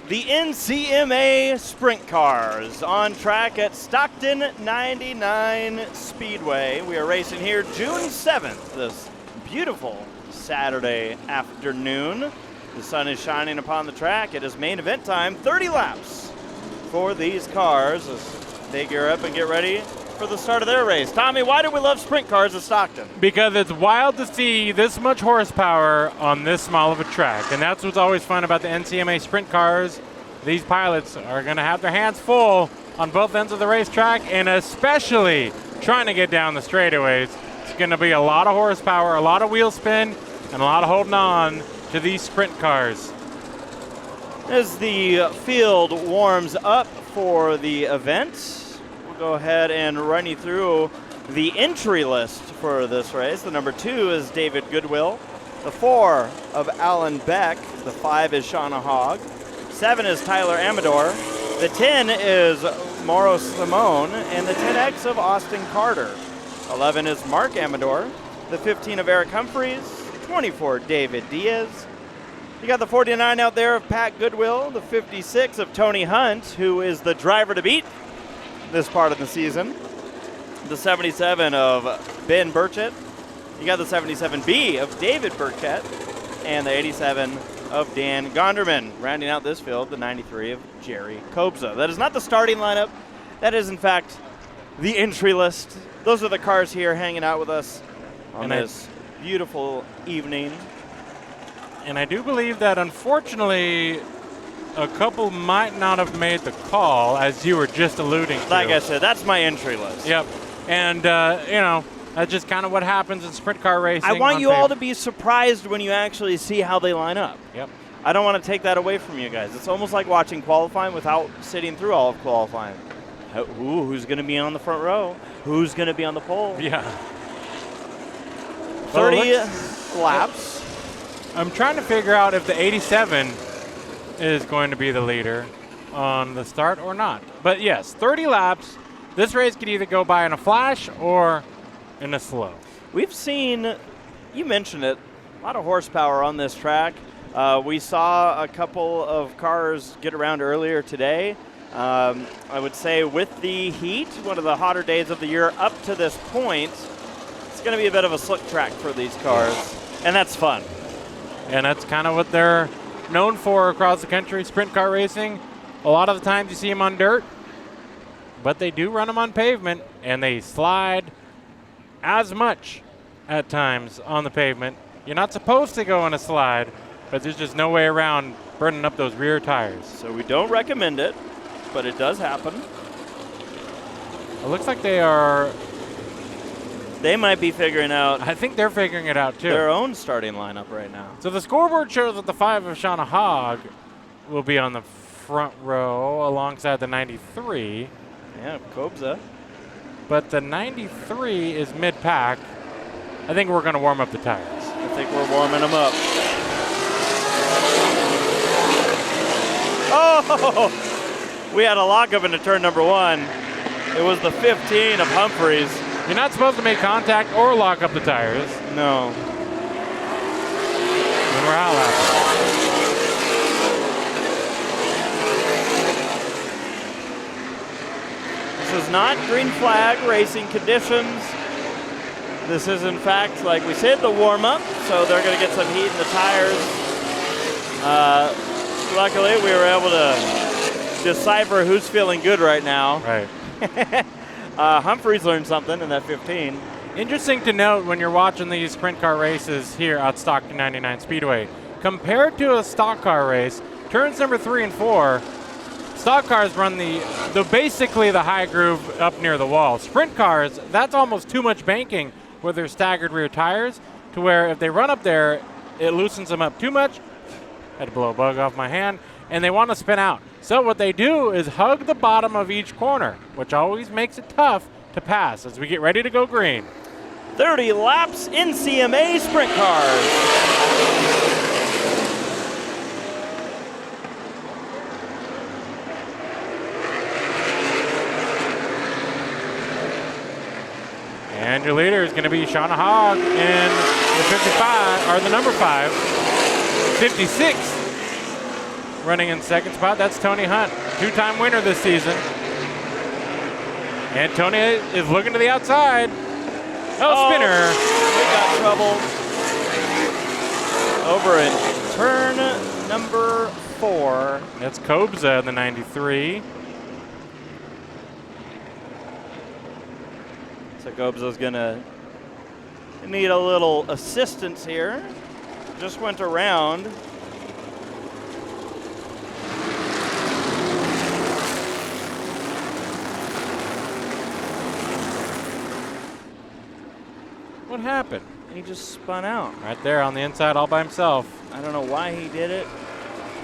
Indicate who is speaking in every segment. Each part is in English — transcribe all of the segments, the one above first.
Speaker 1: the NCMA Sprint Cars on track at Stockton 99 Speedway. We are racing here June 7th, this beautiful Saturday afternoon. The sun is shining upon the track. It is main event time, 30 laps for these cars as they gear up and get ready for the start of their race. Tommy, why do we love sprint cars at Stockton?
Speaker 2: Because it's wild to see this much horsepower on this small of a track. And that's what's always fun about the NCMA Sprint Cars. These pilots are going to have their hands full on both ends of the racetrack, and especially trying to get down the straightaways. It's going to be a lot of horsepower, a lot of wheel spin, and a lot of holding on to these sprint cars.
Speaker 1: As the field warms up for the event, go ahead and run you through the entry list for this race. The number 2 is David Goodwill. The 4 of Alan Beck. The 5 is Shauna Hogg. 7 is Tyler Amador. The 10 is Mauro Simone. And the 10X of Austin Carter. 11 is Mark Amador. The 15 of Eric Humphreys. 24, David Diaz. You got the 49 out there of Pat Goodwill. The 56 of Tony Hunt, who is the driver to beat this part of the season. The 77 of Ben Burchett. You got the 77B of David Burchett. And the 87 of Dan Gonderman. Rounding out this field, the 93 of Jerry Kobza. That is not the starting lineup. That is, in fact, the entry list. Those are the cars here hanging out with us on this beautiful evening.
Speaker 2: And I do believe that, unfortunately, a couple might not have made the call, as you were just alluding to.
Speaker 1: Like I said, that's my entry list.
Speaker 2: Yep. And, that's just kind of what happens in sprint car racing.
Speaker 1: I want you all to be surprised when you actually see how they line up.
Speaker 2: Yep.
Speaker 1: I don't want to take that away from you guys. It's almost like watching qualifying without sitting through all of qualifying. Who's going to be on the front row? Who's going to be on the pole?
Speaker 2: Yeah.
Speaker 1: 30 laps.
Speaker 2: I'm trying to figure out if the 87 is going to be the leader on the start or not. But yes, 30 laps. This race could either go by in a flash or in a slow.
Speaker 1: We've seen, you mentioned it, a lot of horsepower on this track. We saw a couple of cars get around earlier today. I would say with the heat, one of the hotter days of the year up to this point, it's going to be a bit of a slick track for these cars, and that's fun.
Speaker 2: And that's kind of what they're known for across the country, sprint car racing. A lot of the times you see them on dirt, but they do run them on pavement, and they slide as much at times on the pavement. You're not supposed to go on a slide, but there's just no way around burning up those rear tires.
Speaker 1: So we don't recommend it, but it does happen.
Speaker 2: It looks like they
Speaker 1: might be figuring out.
Speaker 2: I think they're figuring it out too.
Speaker 1: Their own starting lineup right now.
Speaker 2: So the scoreboard shows that the 5 of Shauna Hogg will be on the front row alongside the 93.
Speaker 1: Yeah, Kobza.
Speaker 2: But the 93 is mid-pack. I think we're going to warm up the tires.
Speaker 1: I think we're warming them up. Oh! We had a lockup into turn number 1. It was the 15 of Humphreys.
Speaker 2: You're not supposed to make contact or lock up the tires.
Speaker 1: No.
Speaker 2: When we're out lapping.
Speaker 1: This is not green flag racing conditions. This is, in fact, like we said, the warm-up, so they're going to get some heat in the tires. Luckily, we were able to decipher who's feeling good right now.
Speaker 2: Right.
Speaker 1: Humphreys learned something in that 15.
Speaker 2: Interesting to note when you're watching these sprint car races here at Stockton 99 Speedway. Compared to a stock car race, turns number 3 and 4, stock cars run basically the high groove up near the wall. Sprint cars, that's almost too much banking with their staggered rear tires, to where if they run up there, it loosens them up too much. Had to blow a bug off my hand. And they want to spin out. So what they do is hug the bottom of each corner, which always makes it tough to pass as we get ready to go green.
Speaker 1: 30 laps, NCMA Sprint Cars.
Speaker 2: And your leader is going to be Shauna Hogg in the 55, or the number 5. 56 running in second spot. That's Tony Hunt, two-time winner this season. And Tony is looking to the outside. Oh, spinner.
Speaker 1: We got trouble over in turn number 4.
Speaker 2: That's Kobza in the 93.
Speaker 1: So Kobza's gonna need a little assistance here. Just went around.
Speaker 2: What happened?
Speaker 1: He just spun out.
Speaker 2: Right there on the inside all by himself.
Speaker 1: I don't know why he did it,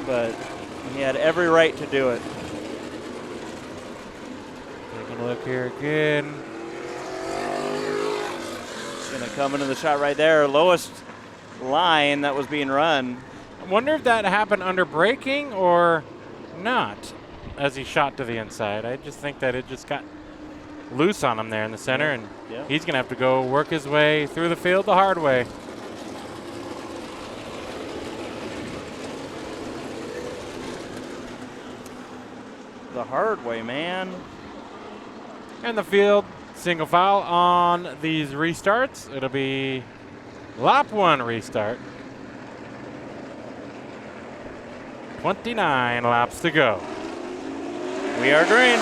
Speaker 1: but he had every right to do it.
Speaker 2: Taking a look here again.
Speaker 1: Gonna come into the shot right there. Lowest line that was being run.
Speaker 2: I wonder if that happened under braking or not as he shot to the inside. I just think that it just got loose on him there in the center, and he's going to have to go work his way through the field the hard way.
Speaker 1: The hard way, man.
Speaker 2: And the field, single file on these restarts. It'll be lap 1 restart. 29 laps to go.
Speaker 1: We are green.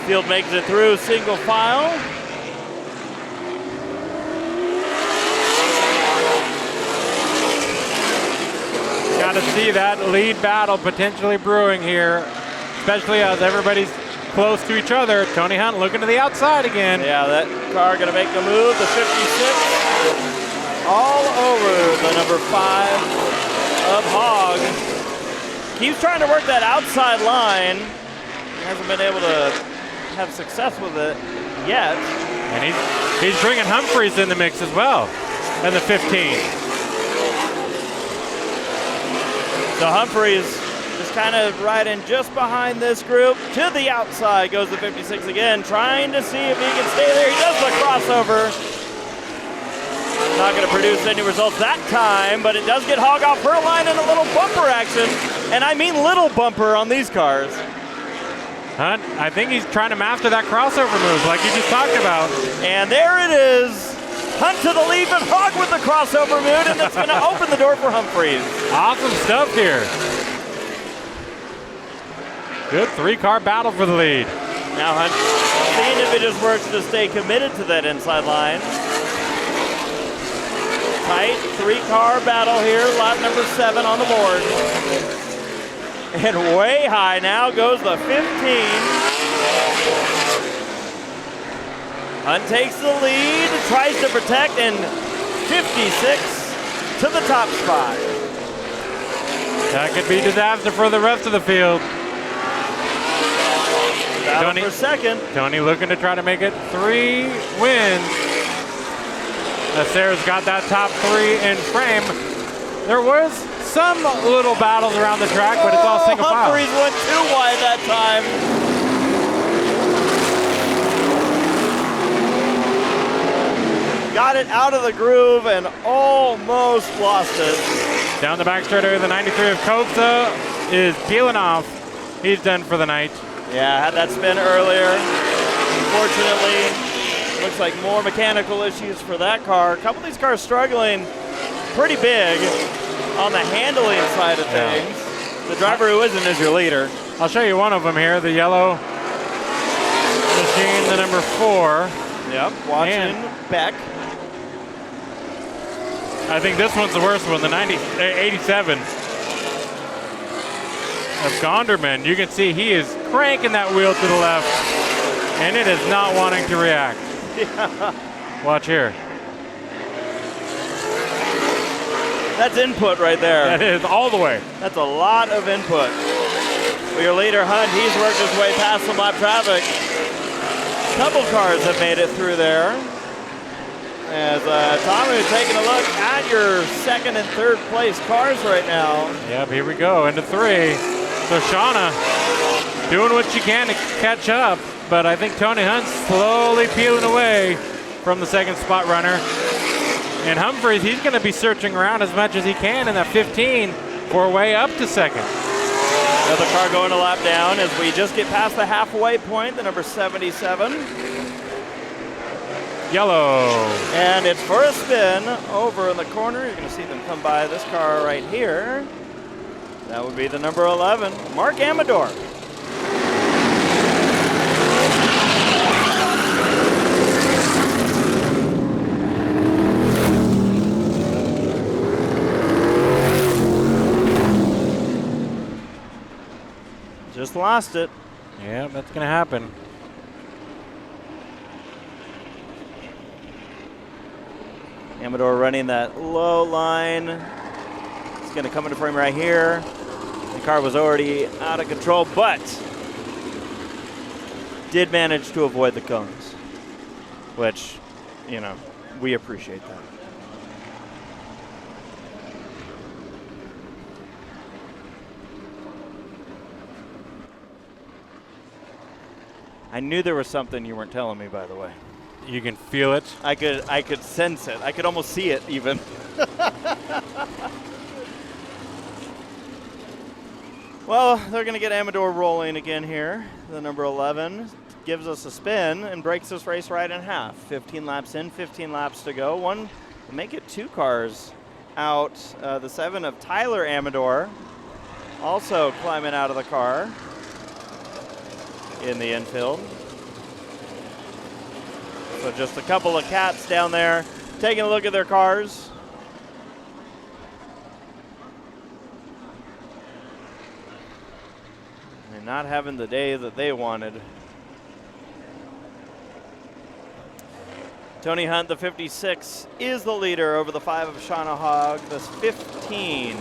Speaker 1: Field makes it through single file.
Speaker 2: Got to see that lead battle potentially brewing here, especially as everybody's close to each other. Tony Hunt looking to the outside again.
Speaker 1: Yeah, that car going to make the move. The 56 all over the number 5 of Hogg. Keeps trying to work that outside line. Hasn't been able to have success with it yet.
Speaker 2: And he's bringing Humphreys in the mix as well, and the 15.
Speaker 1: So Humphreys is kind of riding just behind this group. To the outside goes the 56 again, trying to see if he can stay there. He does the crossover. Not going to produce any results that time, but it does get Hogg off her line in a little bumper action. And I mean little bumper on these cars.
Speaker 2: Hunt, I think he's trying to master that crossover move like you just talked about.
Speaker 1: And there it is. Hunt to the lead, but Hogg with the crossover move, and that's going to open the door for Humphreys.
Speaker 2: Awesome stuff here. Good 3-car battle for the lead.
Speaker 1: Now Hunt seeing if it just works to stay committed to that inside line. Tight 3-car battle here, lap number 7 on the board. And way high now goes the 15. Hunt takes the lead, tries to protect, and 56 to the top spot.
Speaker 2: That could be disaster for the rest of the field.
Speaker 1: Battle for second.
Speaker 2: Tony looking to try to make it 3 wins. Sarah's got that top 3 in frame. There was some little battles around the track, but it's all single file.
Speaker 1: Humphreys went too wide that time. Got it out of the groove and almost lost it.
Speaker 2: Down the back straight, the 93 of Kobza is peeling off. He's done for the night.
Speaker 1: Yeah, had that spin earlier. Unfortunately, looks like more mechanical issues for that car. A couple of these cars struggling pretty big on the handling side of things. The driver who isn't is your leader.
Speaker 2: I'll show you one of them here, the yellow machine, the number 4.
Speaker 1: Yep, watching Beck.
Speaker 2: I think this one's the worst one, the 87 of Gonderman. You can see he is cranking that wheel to the left, and it is not wanting to react.
Speaker 1: Yeah.
Speaker 2: Watch here.
Speaker 1: That's input right there.
Speaker 2: That is all the way.
Speaker 1: That's a lot of input. For your leader, Hunt, he's worked his way past some lap traffic. A couple cars have made it through there. As Tommy is taking a look at your second and third place cars right now.
Speaker 2: Yep, here we go, into 3. So Shauna doing what you can to catch up, but I think Tony Hunt's slowly peeling away from the second spot runner. And Humphreys, he's going to be searching around as much as he can in that 15 for a way up to second.
Speaker 1: Another car going a lap down as we just get past the halfway point, the number 77.
Speaker 2: Yellow.
Speaker 1: And it's for a spin over in the corner. You're going to see them come by this car right here. That would be the number 11, Mark Amador. Just lost it.
Speaker 2: Yeah, that's going to happen.
Speaker 1: Amador running that low line. He's going to come into frame right here. The car was already out of control, but did manage to avoid the cones, which, you know, we appreciate that. I knew there was something you weren't telling me, by the way.
Speaker 2: You can feel it.
Speaker 1: I could sense it. I could almost see it even. Well, they're going to get Amador rolling again here. The number 11 gives us a spin and breaks this race right in half. 15 laps in, 15 laps to go. One, make it 2 cars out. The 7 of Tyler Amador also climbing out of the car in the infield. So just a couple of cats down there taking a look at their cars. And not having the day that they wanted. Tony Hunt, the 56, is the leader over the 5 of Shauna Hogg, the 15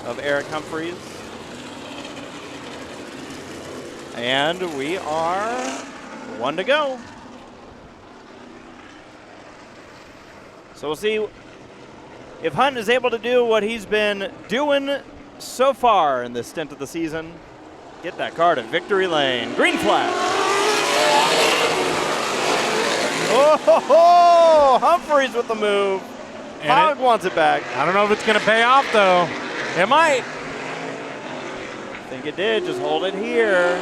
Speaker 1: of Eric Humphreys. And we are 1 to go. So we'll see if Hunt is able to do what he's been doing so far in this stint of the season. Get that car to victory lane. Green flag. Oh, Humphreys with the move. Hogg wants it back.
Speaker 2: I don't know if it's going to pay off, though. It might.
Speaker 1: I think it did. Just hold it here.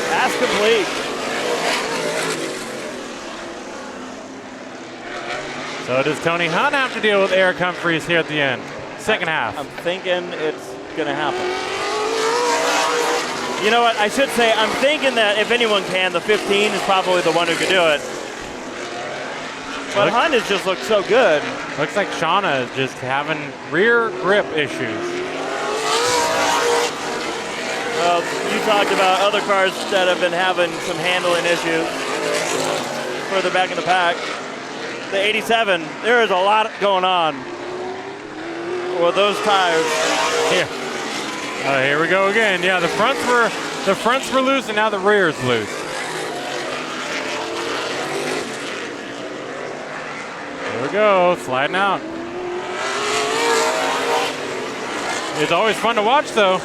Speaker 1: Pass complete.
Speaker 2: So does Tony Hunt have to deal with Eric Humphreys here at the end? Second half.
Speaker 1: I'm thinking it's going to happen. You know what? I should say I'm thinking that if anyone can, the 15 is probably the one who could do it. But Hunt has just looked so good.
Speaker 2: Looks like Shauna is just having rear grip issues.
Speaker 1: Well, you talked about other cars that have been having some handling issues further back in the pack. The 87, there is a lot going on with those tires.
Speaker 2: Here. Here we go again. Yeah, the fronts were loose and now the rear's loose. There we go, sliding out. It's always fun to watch, though.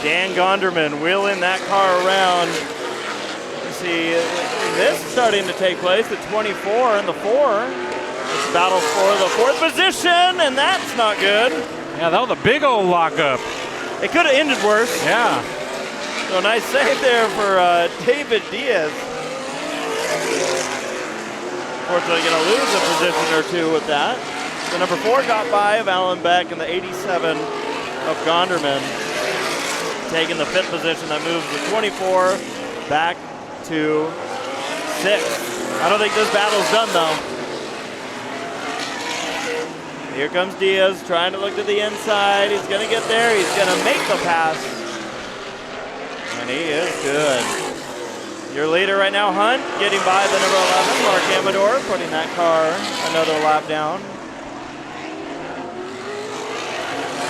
Speaker 1: Dan Gonderman wheeling that car around. You see this starting to take place, the 24 and the 4. It's battle for the 4th position, and that's not good.
Speaker 2: Yeah, that was a big old lockup.
Speaker 1: It could have ended worse.
Speaker 2: Yeah.
Speaker 1: So nice save there for David Diaz. Unfortunately, going to lose a position or two with that. The number 4 got by of Alan Beck, and the 87 of Gonderman taking the 5th position. That moves the 24 back to 6th. I don't think this battle's done, though. Here comes Diaz trying to look to the inside. He's going to get there. He's going to make the pass. And he is good. Your leader right now, Hunt, getting by the number 11, Mark Amador, putting that car another lap down.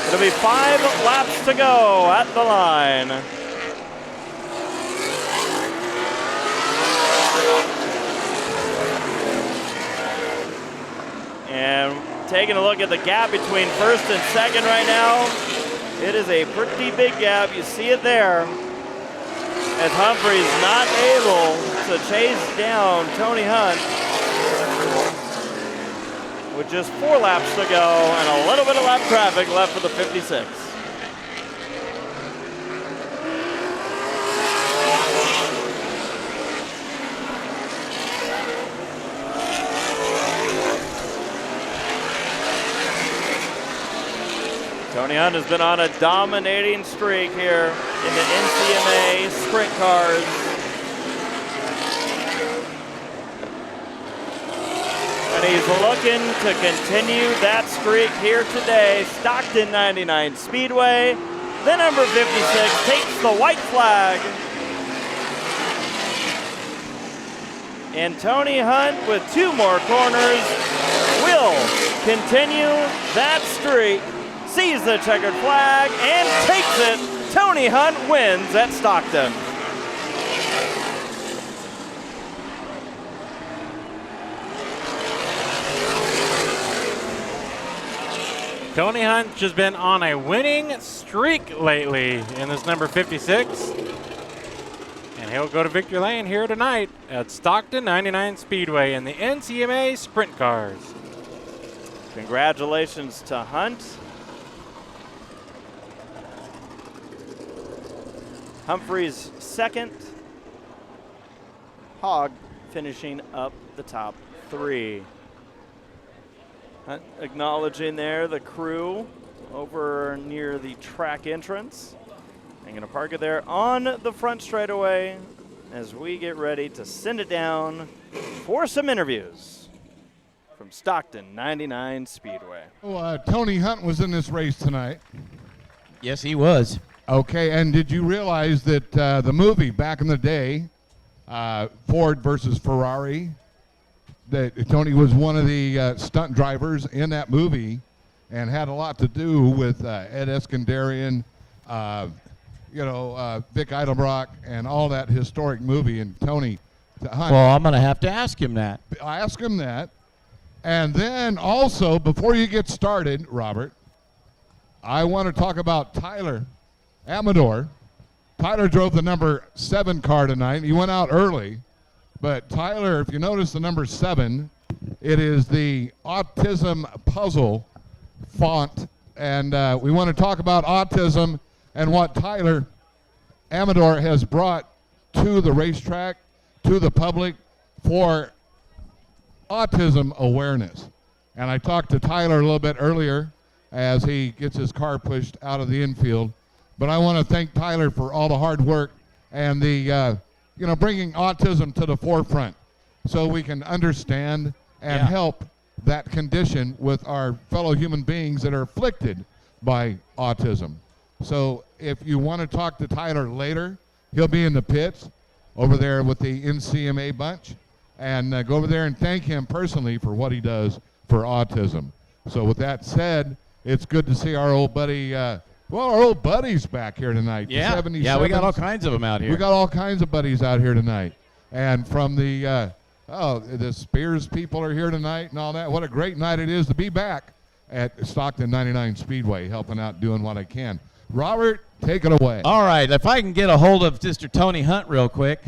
Speaker 1: It'll be 5 laps to go at the line. And taking a look at the gap between 1st and 2nd right now. It is a pretty big gap. You see it there. As Humphrey's not able to chase down Tony Hunt with just 4 laps to go and a little bit of lap traffic left for the 56. Tony Hunt has been on a dominating streak here in the NCMA Sprint Cars. And he's looking to continue that streak here today. Stockton 99 Speedway. The number 56 takes the white flag. And Tony Hunt, with 2 more corners, will continue that streak. Sees the checkered flag and takes it. Tony Hunt wins at Stockton.
Speaker 2: Tony Hunt has been on a winning streak lately in this number 56. And he'll go to victory lane here tonight at Stockton 99 Speedway in the NCMA Sprint Cars.
Speaker 1: Congratulations to Hunt. Humphreys second. Hogg finishing up the top 3. Hunt acknowledging there the crew over near the track entrance. I'm going to park it there on the front straightaway as we get ready to send it down for some interviews from Stockton 99 Speedway.
Speaker 3: Tony Hunt was in this race tonight.
Speaker 4: Yes, he was.
Speaker 3: Okay, and did you realize that the movie back in the day, Ford versus Ferrari, that Tony was one of the stunt drivers in that movie and had a lot to do with Ed Eskandarian, Vic Edelbrock, and all that historic movie. And Tony Hunt.
Speaker 4: Well, I'm going to have to ask him that.
Speaker 3: I ask him that. And then also, before you get started, Robert, I want to talk about Tyler Amador. Tyler drove the number 7 car tonight. He went out early. But Tyler, if you notice the number 7, it is the autism puzzle font. And we want to talk about autism and what Tyler Amador has brought to the racetrack, to the public, for autism awareness. And I talked to Tyler a little bit earlier as he gets his car pushed out of the infield. But I want to thank Tyler for all the hard work and the, bringing autism to the forefront so we can understand and help that condition with our fellow human beings that are afflicted by autism. So if you want to talk to Tyler later, he'll be in the pits over there with the NCMA bunch. And go over there and thank him personally for what he does for autism. So with that said, it's good to see our old buddy, our old buddies back here tonight.
Speaker 4: Yeah, we got all kinds of them out here.
Speaker 3: We got all kinds of buddies out here tonight. And from the Spears people are here tonight and all that. What a great night it is to be back at Stockton 99 Speedway, helping out, doing what I can. Robert, take it away.
Speaker 4: All right, if I can get a hold of Mr. Tony Hunt real quick.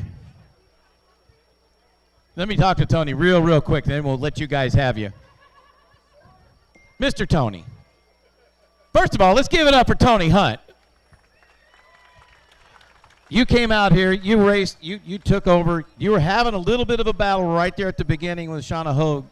Speaker 4: Let me talk to Tony real quick, then we'll let you guys have you. Mr. Tony. First of all, let's give it up for Tony Hunt. You came out here, you raced, you took over. You were having a little bit of a battle right there at the beginning with Shauna Hogue.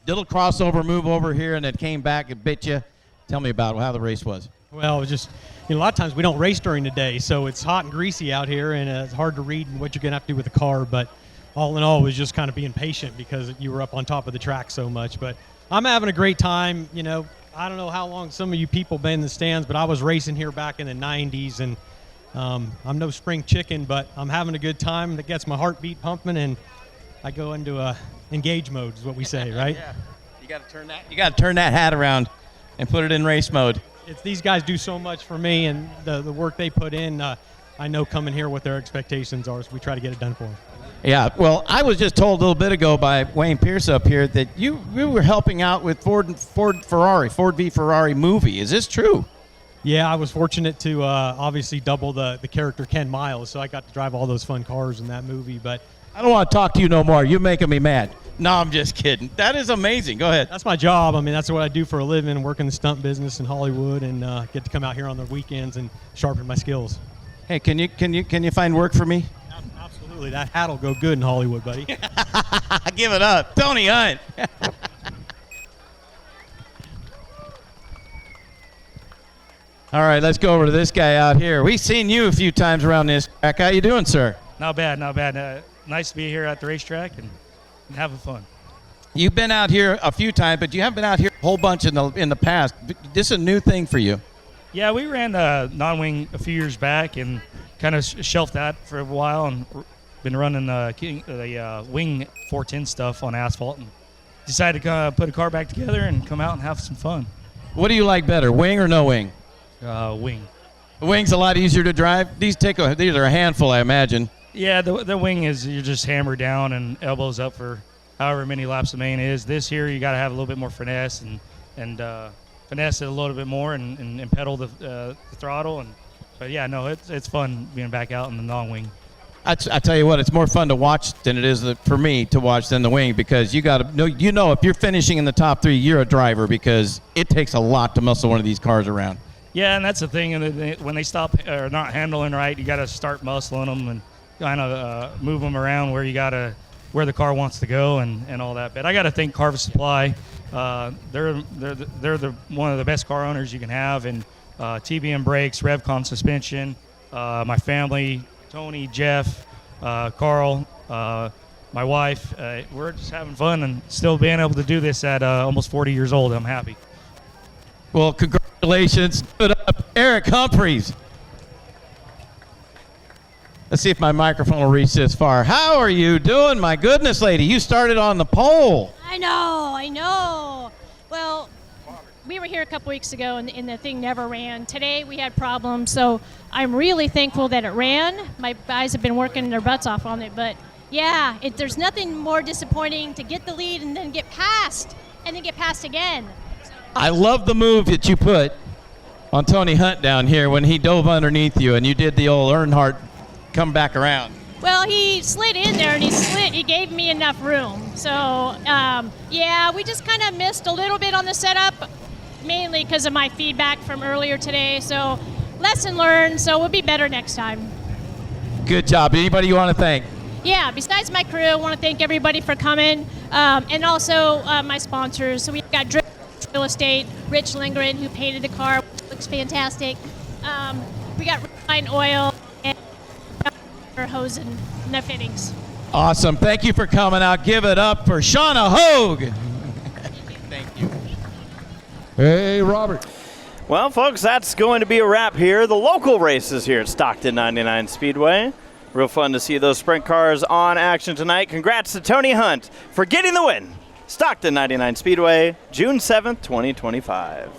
Speaker 4: Little crossover move over here, and then came back and bit you. Tell me about how the race was.
Speaker 5: Well, it was just, a lot of times we don't race during the day, so it's hot and greasy out here, and it's hard to read what you're going to have to do with the car. But all in all, it was just kind of being patient because you were up on top of the track so much. But I'm having a great time. I don't know how long some of you people been in the stands, but I was racing here back in the 90s, and I'm no spring chicken, but I'm having a good time that gets my heartbeat pumping, and I go into engage mode is what we say, right?
Speaker 4: Yeah. You got to turn that hat around and put it in race mode.
Speaker 5: These guys do so much for me, and the work they put in, I know coming here what their expectations are, so we try to get it done for them.
Speaker 4: Yeah, well, I was just told a little bit ago by Wayne Pierce up here that you were helping out with Ford v Ferrari movie. Is this true?
Speaker 5: Yeah, I was fortunate to obviously double the character Ken Miles, so I got to drive all those fun cars in that movie. But
Speaker 4: I don't want to talk to you no more. You're making me mad. No, I'm just kidding. That is amazing. Go ahead.
Speaker 5: that's my job. I mean, that's what I do for a living, work in the stunt business in Hollywood, and get to come out here on the weekends and sharpen my skills.
Speaker 4: Hey, can you find work for me?
Speaker 5: Absolutely, that hat'll go good in Hollywood, buddy.
Speaker 4: Give it up, Tony Hunt. All right, let's go over to this guy out here. We've seen you a few times around this track. How you doing, sir?
Speaker 6: Not bad, not bad. Nice to be here at the racetrack and having fun.
Speaker 4: You've been out here a few times, but you haven't been out here a whole bunch in the past. This is a new thing for you.
Speaker 6: Yeah, we ran non-wing a few years back and kind of shelved that for a while and been running the wing 410 stuff on asphalt and decided to put a car back together and come out and have some fun.
Speaker 4: What do you like better, wing or no wing?
Speaker 6: Wing.
Speaker 4: The wing's a lot easier to drive. These are a handful, I imagine.
Speaker 6: Yeah, the wing is you're just hammered down and elbows up for however many laps the main is. This here you got to have a little bit more finesse and finesse it a little bit more and pedal the throttle. But yeah, no, it's fun being back out in the non-wing.
Speaker 4: I tell you what, it's more fun to watch than it is for me to watch than the wing, because you got to know if you're finishing in the top 3, you're a driver, because it takes a lot to muscle one of these cars around.
Speaker 6: Yeah, and that's the thing. And when they stop or not handling right, you got to start muscling them and kind of move them around where the car wants to go and all that. But I got to thank Carver Supply. They're one of the best car owners you can have, and TBM brakes, Revcon suspension. My family, Tony, Jeff, Carl, my wife. We're just having fun and still being able to do this at almost 40 years old. I'm happy.
Speaker 4: Well, congratulations. Give it up, Eric Humphreys. Let's see if my microphone will reach this far. How are you doing? My goodness, lady, you started on the pole.
Speaker 7: I know. Well, we were here a couple weeks ago and the thing never ran. Today we had problems, so I'm really thankful that it ran. My guys have been working their butts off on it, but yeah, there's nothing more disappointing to get the lead and then get passed again.
Speaker 4: I love the move that you put on Tony Hunt down here when he dove underneath you and you did the old Earnhardt come back around.
Speaker 7: Well, he slid in there and he gave me enough room. So, yeah, we just kind of missed a little bit on the setup, mainly because of my feedback from earlier today. So, lesson learned, so we'll be better next time.
Speaker 4: Good job. Anybody you want to thank?
Speaker 7: Yeah, besides my crew, I want to thank everybody for coming, and also my sponsors. So we've got Real Estate, Rich Lindgren, who painted the car, which looks fantastic. We got Refine Oil and hose and the fittings.
Speaker 4: Awesome. Thank you for coming out. Give it up for Shauna Hogue. Thank you.
Speaker 3: Hey, Robert.
Speaker 1: Well, folks, that's going to be a wrap here. The local races here at Stockton 99 Speedway. Real fun to see those sprint cars on action tonight. Congrats to Tony Hunt for getting the win. Stockton 99 Speedway, June 7th, 2025.